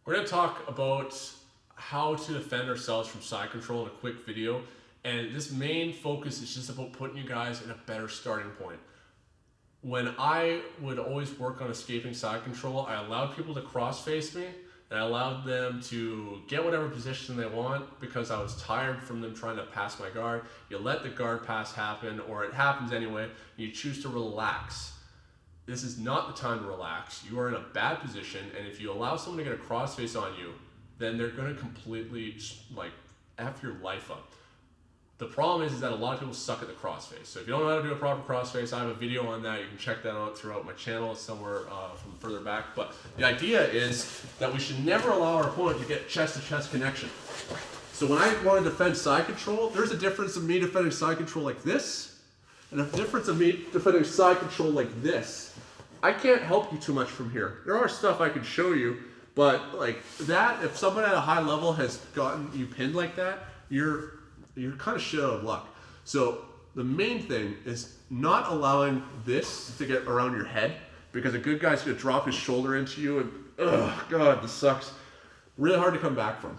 We're going to talk about how to defend ourselves from side control in a quick video. And this main focus is just about putting you guys in a better starting point. When I would always work on escaping side control, I allowed people to cross face me and I allowed them to get whatever position they want because I was tired from them trying to pass my guard. You let the guard pass happen, or it happens anyway, and you choose to relax. This is not the time to relax. You are in a bad position, and if you allow someone to get a crossface on you, then they're going to completely F your life up. The problem is that a lot of people suck at the crossface. So if you don't know how to do a proper crossface, I have a video on that. You can check that out throughout my channel. It's somewhere from further back. But the idea is that we should never allow our opponent to get chest-to-chest connection. So when I want to defend side control, there's a difference of me defending side control like this, and a difference of me defending side control like this. I can't help you too much from here. There are stuff I could show you, but like that, if someone at a high level has gotten you pinned like that, you're kind of shit out of luck. So the main thing is not allowing this to get around your head, because a good guy's gonna drop his shoulder into you and, oh God, this sucks. Really hard to come back from.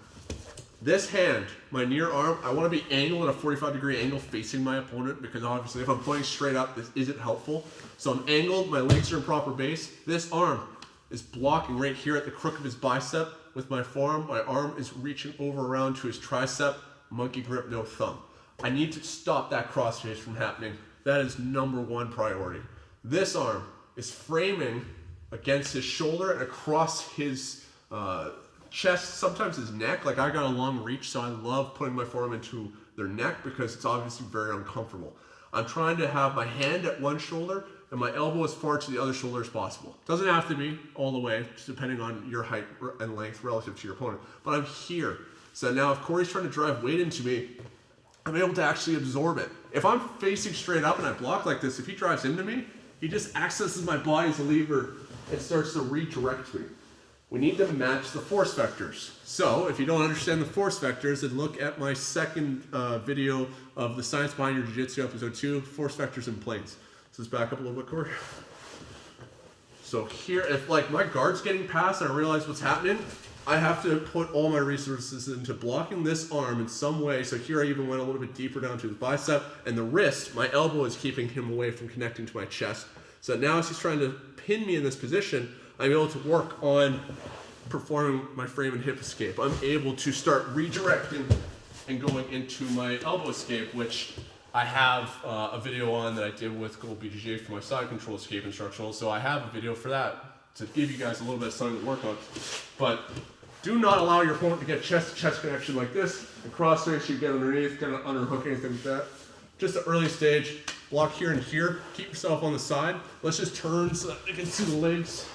This hand, my near arm, I wanna be angled at a 45-degree angle facing my opponent, because obviously if I'm pointing straight up, this isn't helpful. So I'm angled, my legs are in proper base. This arm is blocking right here at the crook of his bicep with my forearm. My arm is reaching over around to his tricep. Monkey grip, no thumb. I need to stop that crossface from happening. That is #1 priority. This arm is framing against his shoulder and across his chest, sometimes his neck. Like, I got a long reach, so I love putting my forearm into their neck because it's obviously very uncomfortable. I'm trying to have my hand at one shoulder and my elbow as far to the other shoulder as possible. Doesn't have to be all the way, depending on your height and length relative to your opponent, but I'm here. So now if Corey's trying to drive weight into me, I'm able to actually absorb it. If I'm facing straight up and I block like this, if he drives into me, he just accesses my body as a lever and starts to redirect me. We need to match the force vectors. So if you don't understand the force vectors, then look at my second video of the Science Behind Your Jiu-Jitsu, episode 2, force vectors and planes. So let's back up a little bit, Corey. So here, if like my guard's getting passed and I realize what's happening, I have to put all my resources into blocking this arm in some way. So here I even went a little bit deeper down to his bicep, and the wrist, my elbow is keeping him away from connecting to my chest. So now as he's trying to pin me in this position, I'm able to work on performing my frame and hip escape. I'm able to start redirecting and going into my elbow escape, which I have a video on that I did with Gold BJJ for my side control escape instructional. So I have a video for that to give you guys a little bit of something to work on. But do not allow your opponent to get chest-to-chest connection like this. And crossface, you get underneath, kind of underhook, anything like that. Just the early stage, block here and here. Keep yourself on the side. Let's just turn so that you can see the legs.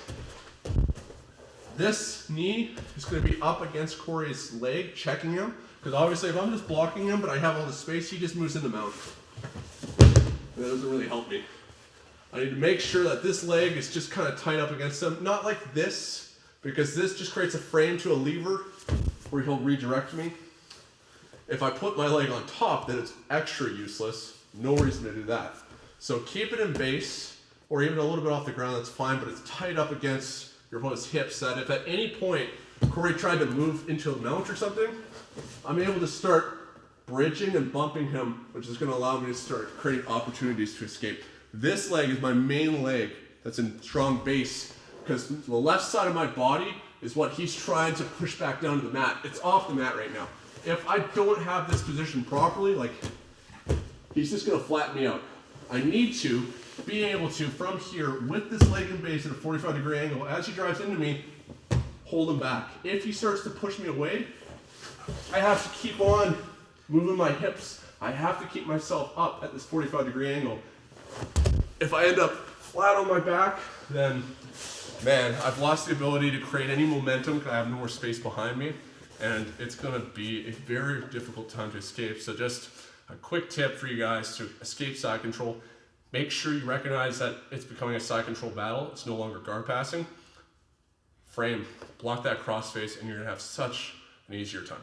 This knee is going to be up against Corey's leg, checking him. Because obviously if I'm just blocking him, but I have all the space, he just moves into mount. That doesn't really help me. I need to make sure that this leg is just kind of tight up against him. Not like this, because this just creates a frame to a lever where he'll redirect me. If I put my leg on top, then it's extra useless. No reason to do that. So keep it in base, or even a little bit off the ground, that's fine, but it's tight up against your opponent's hips, that if at any point Corey tried to move into a mount or something, I'm able to start bridging and bumping him, which is going to allow me to start creating opportunities to escape. This leg is my main leg that's in strong base, because the left side of my body is what he's trying to push back down to the mat. It's off the mat right now. If I don't have this position properly, like, he's just going to flatten me out. I need to be able to, from here, with this leg in base at a 45-degree angle, as he drives into me, hold him back. If he starts to push me away, I have to keep on moving my hips. I have to keep myself up at this 45-degree angle. If I end up flat on my back, then, man, I've lost the ability to create any momentum because I have no more space behind me, and it's going to be a very difficult time to escape. So just a quick tip for you guys to escape side control. Make sure you recognize that it's becoming a side control battle. It's no longer guard passing. Frame, block that crossface, and you're going to have such an easier time.